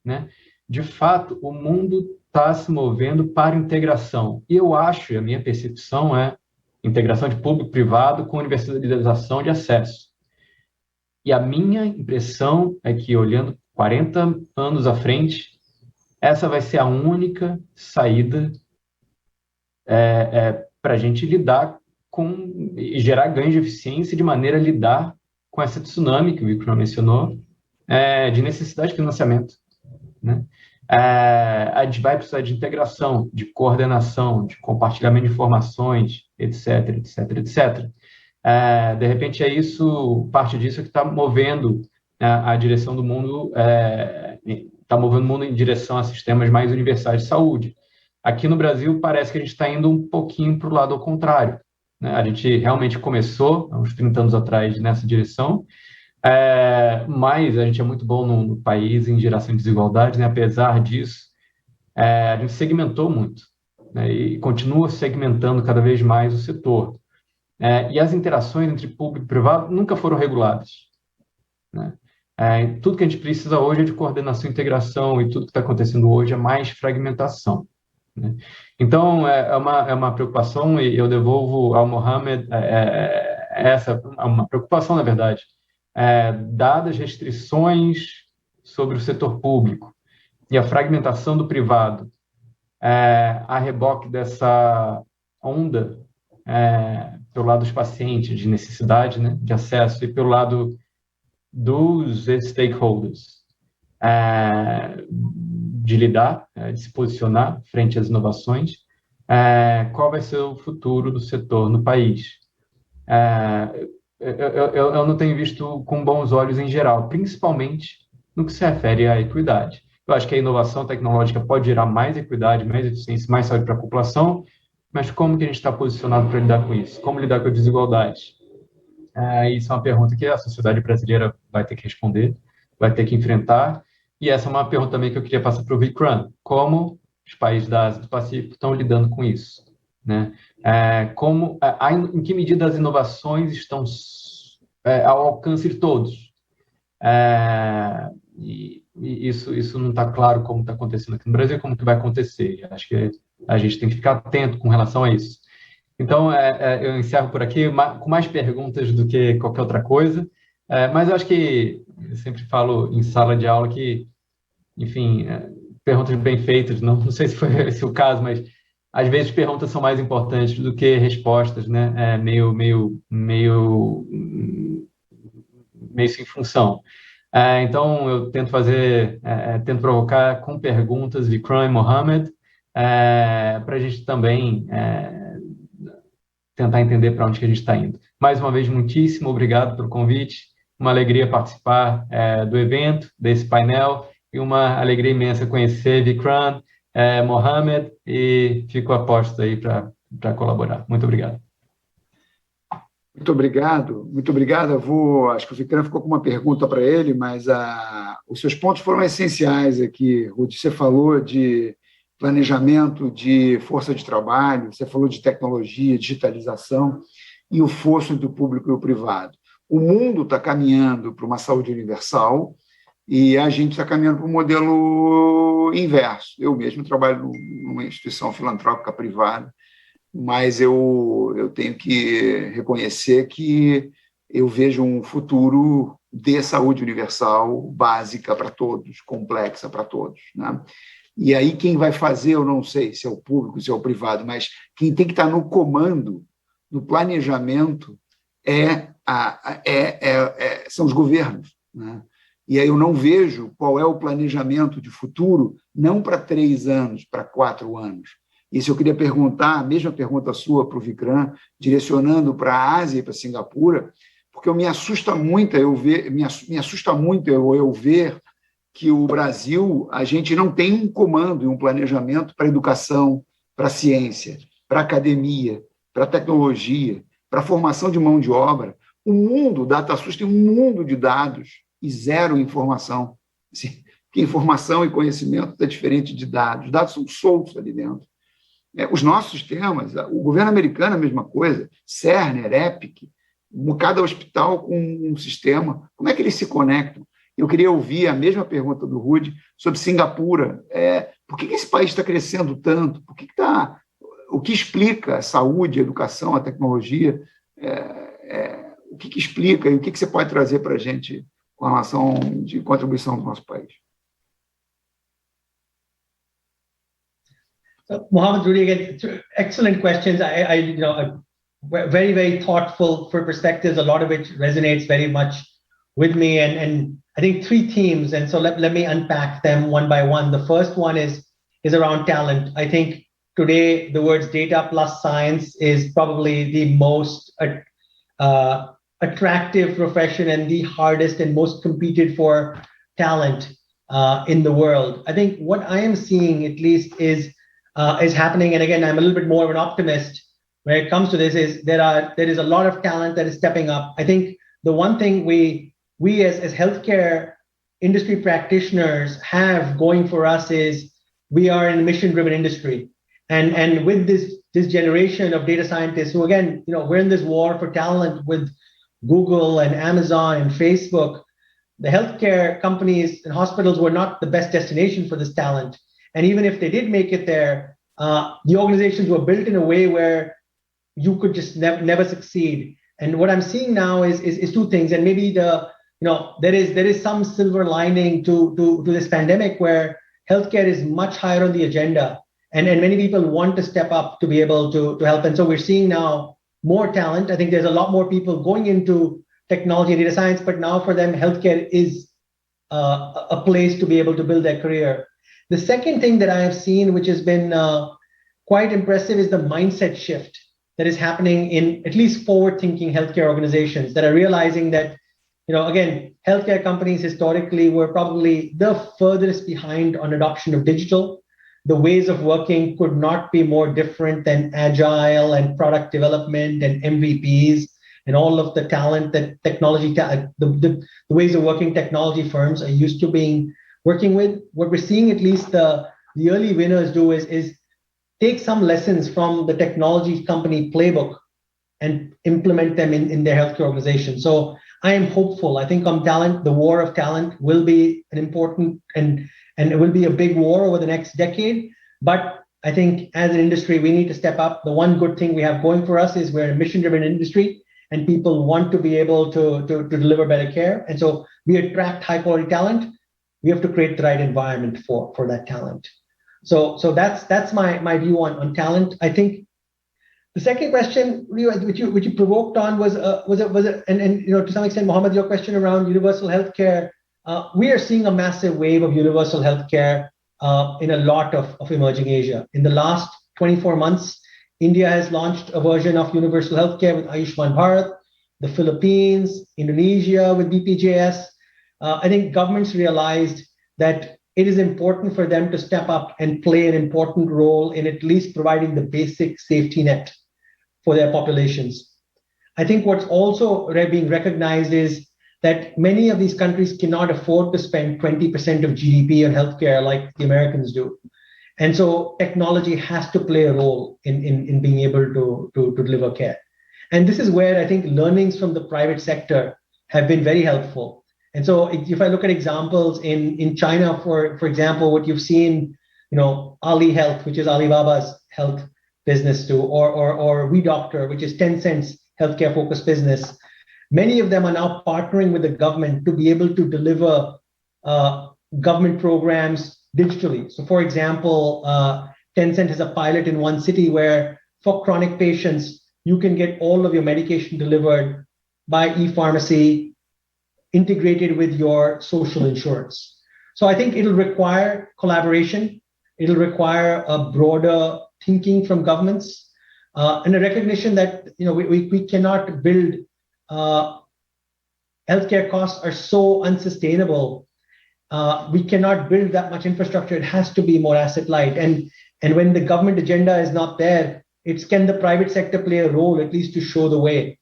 S2: né? De fato, o mundo está se movendo para integração. E eu acho, e a minha percepção é integração de público-privado com universalização de acesso. E a minha impressão é que, olhando 40 anos à frente, essa vai ser a única saída para a gente lidar com e gerar ganhos de eficiência de maneira a lidar com essa tsunami que o Vikram mencionou, de necessidade de financiamento, né? A gente vai precisar de integração, de coordenação, de compartilhamento de informações, etc, etc, etc. De repente, parte disso que está movendo a direção do mundo, está movendo o mundo em direção a sistemas mais universais de saúde. Aqui no Brasil, parece que a gente está indo um pouquinho para o lado ao contrário, né? A gente realmente começou, há uns 30 anos atrás, nessa direção, mas a gente é muito bom no país em geração de desigualdade, né? Apesar disso, a gente segmentou muito, né? E continua segmentando cada vez mais o setor. E as interações entre público e privado nunca foram reguladas, né? Tudo que a gente precisa hoje é de coordenação e integração, e tudo que está acontecendo hoje é mais fragmentação, né? Então, é uma preocupação, e eu devolvo ao Mohamed essa uma preocupação, na verdade, dadas as restrições sobre o setor público e a fragmentação do privado, a reboque dessa onda, pelo lado dos pacientes, de necessidade, né, de acesso, e pelo lado dos stakeholders, de lidar, de se posicionar frente às inovações, qual vai ser o futuro do setor no país. Eu não tenho visto com bons olhos em geral, principalmente no que se refere à equidade. Eu acho que a inovação tecnológica pode gerar mais equidade, mais eficiência, mais saúde para a população, mas como que a gente está posicionado para lidar com isso? Como lidar com a desigualdade? Isso é uma pergunta que a sociedade brasileira vai ter que responder, vai ter que enfrentar, e essa é uma pergunta também que eu queria passar para o Vikram: como os países da Ásia do Pacífico estão lidando com isso, né? Em que medida as inovações estão ao alcance de todos? E isso não está claro como está acontecendo aqui no Brasil, como que vai acontecer. Acho que a gente tem que ficar atento com relação a isso. Então, eu encerro por aqui com mais perguntas do que qualquer outra coisa, mas eu acho que, eu sempre falo em sala de aula que, enfim, perguntas bem feitas, não sei se foi esse o caso, mas às vezes perguntas são mais importantes do que respostas, né? Meio sem função. Então, eu tento tento provocar com perguntas Vikram e Mohamed, para a gente também tentar entender para onde que a gente está indo. Mais uma vez, muitíssimo obrigado pelo convite, uma alegria participar do evento, desse painel, e uma alegria imensa conhecer Vikram, Mohamed, e fico a postos aí para colaborar. Muito obrigado.
S4: Muito obrigado, muito obrigado. Acho que o Vikram ficou com uma pergunta para ele, mas os seus pontos foram essenciais aqui, Ruth. Você falou de planejamento de força de trabalho, você falou de tecnologia, digitalização e o fosso entre o público e o privado. O mundo está caminhando para uma saúde universal e a gente está caminhando para um modelo inverso. Eu mesmo trabalho numa instituição filantrópica privada, mas eu tenho que reconhecer que eu vejo um futuro de saúde universal básica para todos, complexa para todos, né? E aí quem vai fazer, eu não sei se é o público, se é o privado, mas quem tem que estar no comando, no planejamento, são os governos, né? E aí eu não vejo qual é o planejamento de futuro, não para 3 anos, para 4 anos. Isso eu queria perguntar, a mesma pergunta sua para o Vikram, direcionando para a Ásia e para Singapura, porque me assusta muito eu ver que o Brasil, a gente não tem um comando e um planejamento para a educação, para a ciência, para a academia, para a tecnologia, para a formação de mão de obra. O mundo, o DataSUS tem um mundo de dados e zero informação. Assim, que informação e conhecimento está diferente de dados. Os dados são soltos ali dentro. Os nossos sistemas, o governo americano é a mesma coisa, Cerner, Epic, cada hospital com um sistema. Como é que eles se conectam? Eu queria ouvir a mesma pergunta do Rudy sobre Singapura. Por que esse país está crescendo tanto? O que explica a saúde, a educação, a tecnologia? O que explica e o que você pode trazer para a gente com relação de contribuição do nosso país?
S3: So, Mohamed, Rudy, again, excellent questions. Very, very thoughtful for perspectives. A lot of it resonates very much with me, and I think, three themes. And so let me unpack them one by one. The first one is around talent. I think today the words data plus science is probably the most attractive profession and the hardest and most competed for talent in the world. I think what I am seeing, at least, is happening. And again, I'm a little bit more of an optimist when it comes to this. Is there is a lot of talent that is stepping up. I think the one thing we as healthcare industry practitioners have going for us is we are in a mission-driven industry, and with this generation of data scientists who, again, we're in this war for talent with Google and Amazon and Facebook. The healthcare companies and hospitals were not the best destination for this talent. And even if they did make it there, the organizations were built in a way where you could just never succeed. And what I'm seeing now is two things. And maybe there is some silver lining to this pandemic where healthcare is much higher on the agenda. And many people want to step up to be able to help. And so we're seeing now more talent. I think there's a lot more people going into technology and data science, but now for them, healthcare is a place to be able to build their career. The second thing that I have seen, which has been quite impressive, is the mindset shift that is happening in at least forward-thinking healthcare organizations that are realizing that, again, healthcare companies historically were probably the furthest behind on adoption of digital. The ways of working could not be more different than agile and product development and MVPs and all of the talent that the ways of working technology firms are used to working with. What we're seeing, at least the early winners do, is take some lessons from the technology company playbook and implement them in their healthcare organization. So I am hopeful. I think on talent, the war of talent will be an important and it will be a big war over the next decade. But I think as an industry, we need to step up. The one good thing we have going for us is we're a mission-driven industry, and people want to be able to deliver better care. And so we attract high-quality talent. We have to create the right environment for that talent. So that's my view on talent. I think the second question which you provoked on was to some extent, Mohammed, your question around universal healthcare. We are seeing a massive wave of universal healthcare in a lot of emerging Asia. In the last 24 months, India has launched a version of universal healthcare with Ayushman Bharat, the Philippines, Indonesia with BPJS. I think governments realized that it is important for them to step up and play an important role in at least providing the basic safety net for their populations. I think what's also being recognized is that many of these countries cannot afford to spend 20% of GDP on healthcare like the Americans do. And so technology has to play a role in being able to deliver care. And this is where I think learnings from the private sector have been very helpful. And so if I look at examples in China, for example, what you've seen, Ali Health, which is Alibaba's health business too, or WeDoctor, which is Tencent's healthcare focused business. Many of them are now partnering with the government to be able to deliver government programs digitally. So for example, Tencent has a pilot in one city where for chronic patients, you can get all of your medication delivered by e-pharmacy integrated with your social insurance. So I think it'll require collaboration. It'll require a broader thinking from governments and a recognition that we cannot build healthcare costs are so unsustainable. We cannot build that much infrastructure. It has to be more asset light. And when the government agenda is not there, can the private sector play a role, at least to show the way?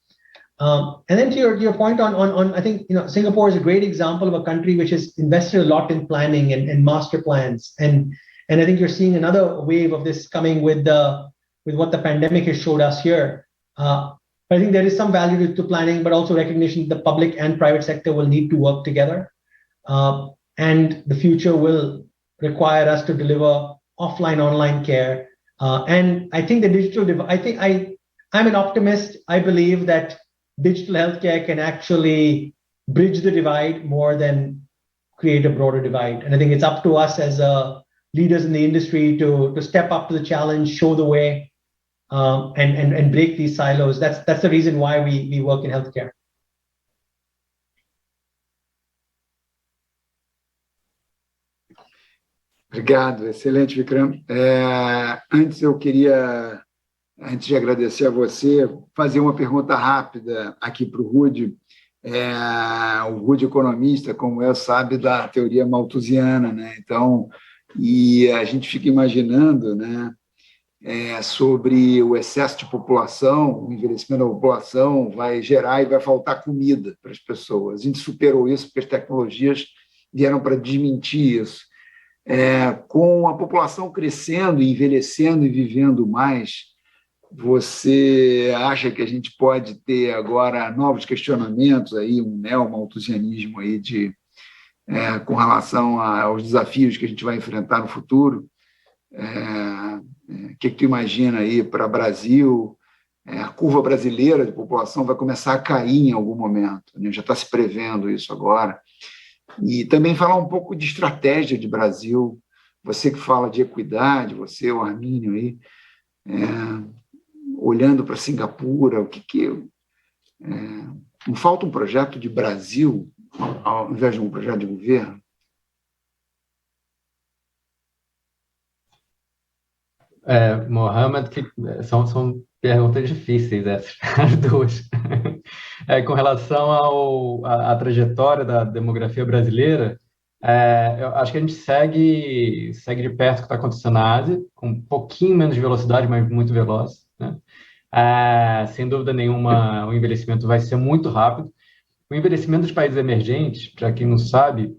S3: And then to your point on I think Singapore is a great example of a country which has invested a lot in planning and master plans. And I think you're seeing another wave of this coming with what the pandemic has showed us here. I think there is some value to planning, but also recognition that the public and private sector will need to work together. And the future will require us to deliver offline, online care. And I think the digital, I'm an optimist. I believe that digital healthcare can actually bridge the divide more than create a broader divide. And I think it's up to us as leaders in the industry to step up to the challenge, show the way, and break these silos. That's the reason why we work in healthcare.
S4: Obrigado, excelente, Vikram. Antes de agradecer a você, fazer uma pergunta rápida aqui para o Rudy. O Rudy, economista, como eu, sabe da teoria malthusiana, né? Então, e a gente fica imaginando, né, sobre o excesso de população, o envelhecimento da população vai gerar e vai faltar comida para as pessoas. A gente superou isso porque as tecnologias vieram para desmentir isso. Com a população crescendo, envelhecendo e vivendo mais, você acha que a gente pode ter agora novos questionamentos, aí, um neo-malthusianismo aí com relação aos desafios que a gente vai enfrentar no futuro? O que tu imagina aí para o Brasil? A curva brasileira de população vai começar a cair em algum momento, né? Já está se prevendo isso agora. E também falar um pouco de estratégia de Brasil, você que fala de equidade, você, o Armínio, aí, olhando para Singapura, não falta um projeto de Brasil ao invés de um projeto de governo?
S2: Mohamed, são perguntas difíceis essas, as duas. Com relação à trajetória da demografia brasileira, eu acho que a gente segue de perto o que está acontecendo na Ásia, com um pouquinho menos de velocidade, mas muito veloz, né? Sem dúvida nenhuma, o envelhecimento vai ser muito rápido. O envelhecimento dos países emergentes, para quem não sabe,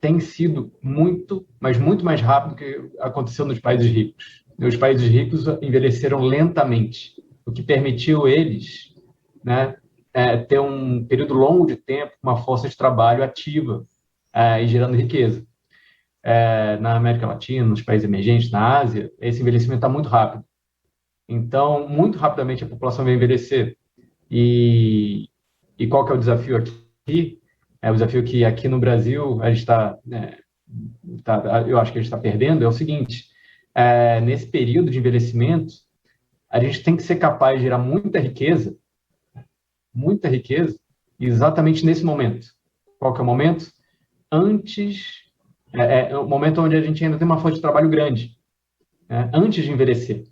S2: tem sido muito, mas muito mais rápido do que aconteceu nos países ricos. Os países ricos envelheceram lentamente, o que permitiu eles, né, ter um período longo de tempo, uma força de trabalho ativa e gerando riqueza. Na América Latina, nos países emergentes, na Ásia, esse envelhecimento está muito rápido. Então, muito rapidamente a população vai envelhecer. E qual que é o desafio aqui? O desafio que aqui no Brasil a gente eu acho que a gente está perdendo é o seguinte: nesse período de envelhecimento, a gente tem que ser capaz de gerar muita riqueza, exatamente nesse momento. Qual que é o momento? O momento onde a gente ainda tem uma fonte de trabalho grande, antes de envelhecer,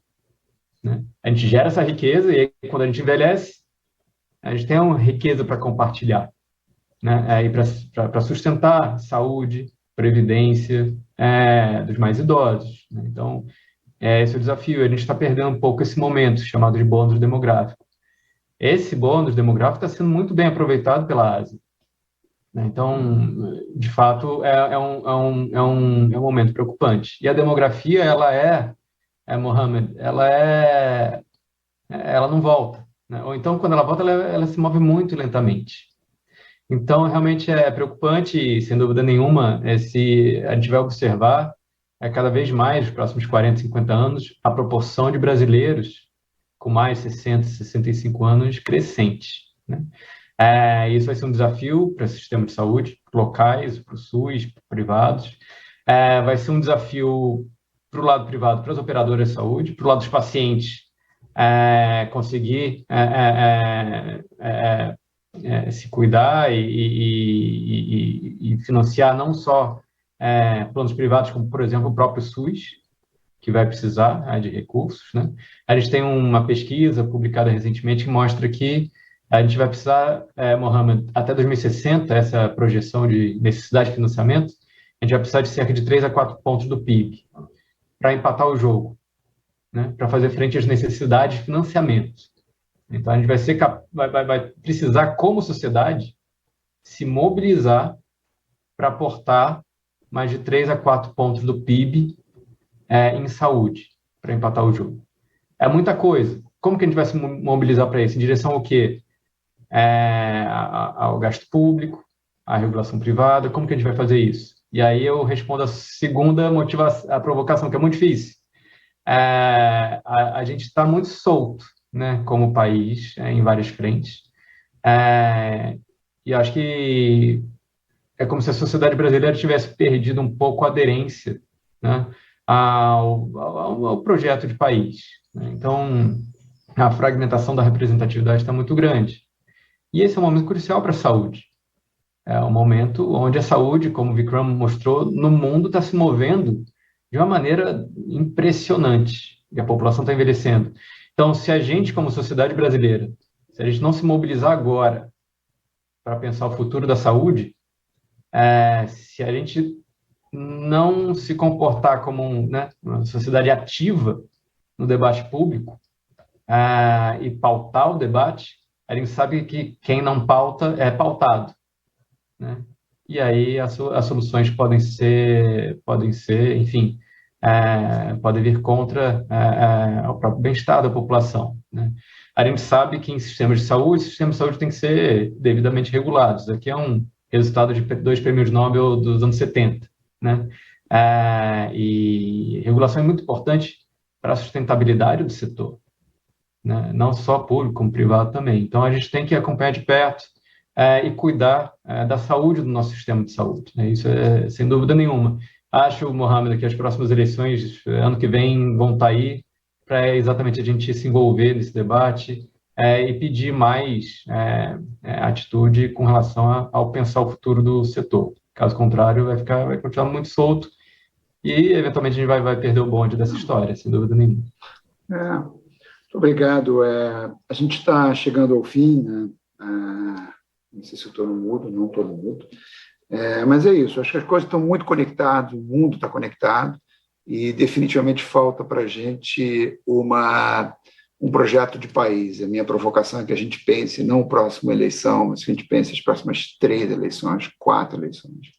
S2: né? A gente gera essa riqueza e aí, quando a gente envelhece, a gente tem uma riqueza para compartilhar, né? Para sustentar saúde, previdência dos mais idosos, né? Então, esse é o desafio. A gente está perdendo um pouco esse momento chamado de bônus demográfico. Esse bônus demográfico está sendo muito bem aproveitado pela Ásia, né? Então, de fato, é um momento preocupante. E a demografia, Mohamed, ela não volta, né? Ou então, quando ela volta, ela se move muito lentamente. Então, realmente é preocupante e, sem dúvida nenhuma, se a gente vai observar cada vez mais, nos próximos 40, 50 anos, a proporção de brasileiros com mais 60, 65 anos crescente, né? Isso vai ser um desafio para o sistema de saúde, locais, para o SUS, privados. Vai ser um desafio para o lado privado, para as operadoras de saúde, para o lado dos pacientes, conseguir se cuidar e financiar não só planos privados, como, por exemplo, o próprio SUS, que vai precisar de recursos, né? A gente tem uma pesquisa publicada recentemente que mostra que a gente vai precisar, Mohamed, até 2060, essa projeção de necessidade de financiamento, a gente vai precisar de cerca de 3 a 4 pontos do PIB para empatar o jogo, né? Para fazer frente às necessidades de financiamento. Então, a gente vai precisar, como sociedade, se mobilizar para aportar mais de 3 a 4 pontos do PIB em saúde, para empatar o jogo. É muita coisa. Como que a gente vai se mobilizar para isso? Em direção ao quê? Ao gasto público, à regulação privada. Como que a gente vai fazer isso? E aí eu respondo a segunda motivação, a provocação, que é muito difícil. A gente está muito solto, né, como país, em várias frentes. E acho que é como se a sociedade brasileira tivesse perdido um pouco a aderência, né, ao projeto de país, né? Então, a fragmentação da representatividade está muito grande. E esse é um momento crucial para a saúde. É um momento onde a saúde, como o Vikram mostrou, no mundo está se movendo de uma maneira impressionante, e a população está envelhecendo. Então, se a gente, como sociedade brasileira, se a gente não se mobilizar agora para pensar o futuro da saúde, se a gente não se comportar como uma sociedade ativa no debate público e pautar o debate, a gente sabe que quem não pauta é pautado, né? E aí as soluções podem ser, enfim, podem vir contra o próprio bem-estar da população, né? A gente sabe que em sistemas de saúde têm que ser devidamente regulados. Aqui é um resultado de 2 prêmios Nobel dos anos 70, né? E regulação é muito importante para a sustentabilidade do setor, né? Não só público, como privado também. Então, a gente tem que acompanhar de perto e cuidar da saúde do nosso sistema de saúde, né? Isso é sem dúvida nenhuma. Acho, Mohamed, que as próximas eleições, ano que vem, vão estar aí para exatamente a gente se envolver nesse debate e pedir mais atitude com relação ao pensar o futuro do setor. Caso contrário, vai continuar muito solto e, eventualmente, a gente vai perder o bonde dessa história, sem dúvida nenhuma.
S4: Muito obrigado. A gente está chegando ao fim, né? Não sei se eu estou no mudo, não estou no mudo. Mas é isso, acho que as coisas estão muito conectadas, o mundo está conectado e definitivamente falta para a gente um projeto de país. A minha provocação é que a gente pense não a próxima eleição, mas que a gente pense as próximas 3 eleições, 4 eleições.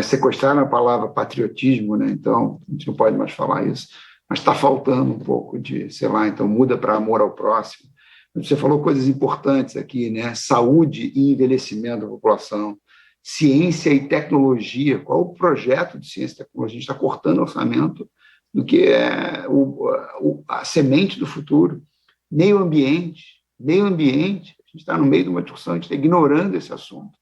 S4: Sequestraram a palavra patriotismo, né? Então a gente não pode mais falar isso, mas está faltando um pouco de, sei lá, então muda para amor ao próximo. Você falou coisas importantes aqui, né? Saúde e envelhecimento da população, ciência e tecnologia. Qual o projeto de ciência e tecnologia? A gente está cortando o orçamento do que é a semente do futuro. Meio ambiente, a gente está no meio de uma discussão, a gente está ignorando esse assunto,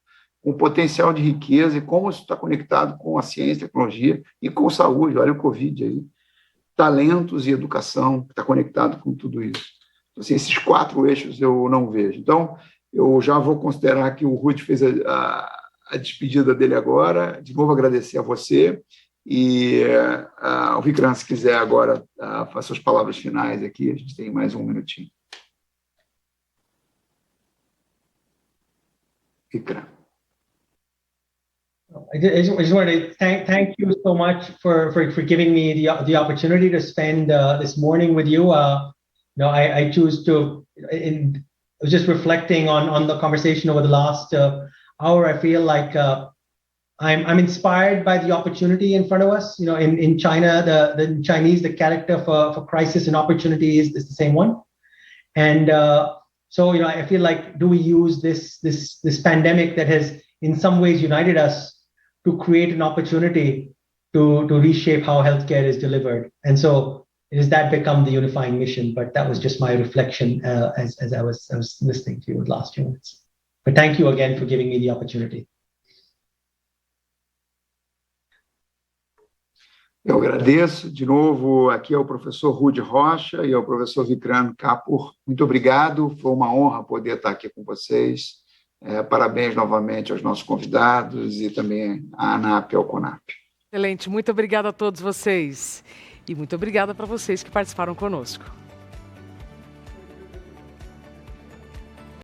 S4: com potencial de riqueza e como isso está conectado com a ciência, tecnologia e com saúde. Olha o Covid aí. Talentos e educação, que está conectado com tudo isso. Então, assim, esses 4 eixos eu não vejo. Então, eu já vou considerar que o Ruth fez a despedida dele agora. De novo, agradecer a você. E o Vikram, se quiser agora, faça suas palavras finais aqui. A gente tem mais 1 minutinho. Vikram.
S3: I just want to thank you so much for giving me the opportunity to spend this morning with you. I choose to. I was just reflecting on the conversation over the last hour. I feel like I'm inspired by the opportunity in front of us. In China, the Chinese, the character for crisis and opportunity is the same one. And so I feel like, do we use this pandemic that has in some ways united us to create an opportunity to reshape how healthcare is delivered? And so does that become the unifying mission? But that was just my reflection as I was listening to you the last few minutes. But thank you again for giving me the opportunity.
S4: Eu agradeço. De novo, aqui é o professor Rudy Rocha e é o professor Vikram Kapur. Muito obrigado, foi uma honra poder estar aqui com vocês. Parabéns novamente aos nossos convidados e também à ANAP e ao CONAP.
S1: Excelente, muito obrigada a todos vocês. E muito obrigada para vocês que participaram conosco.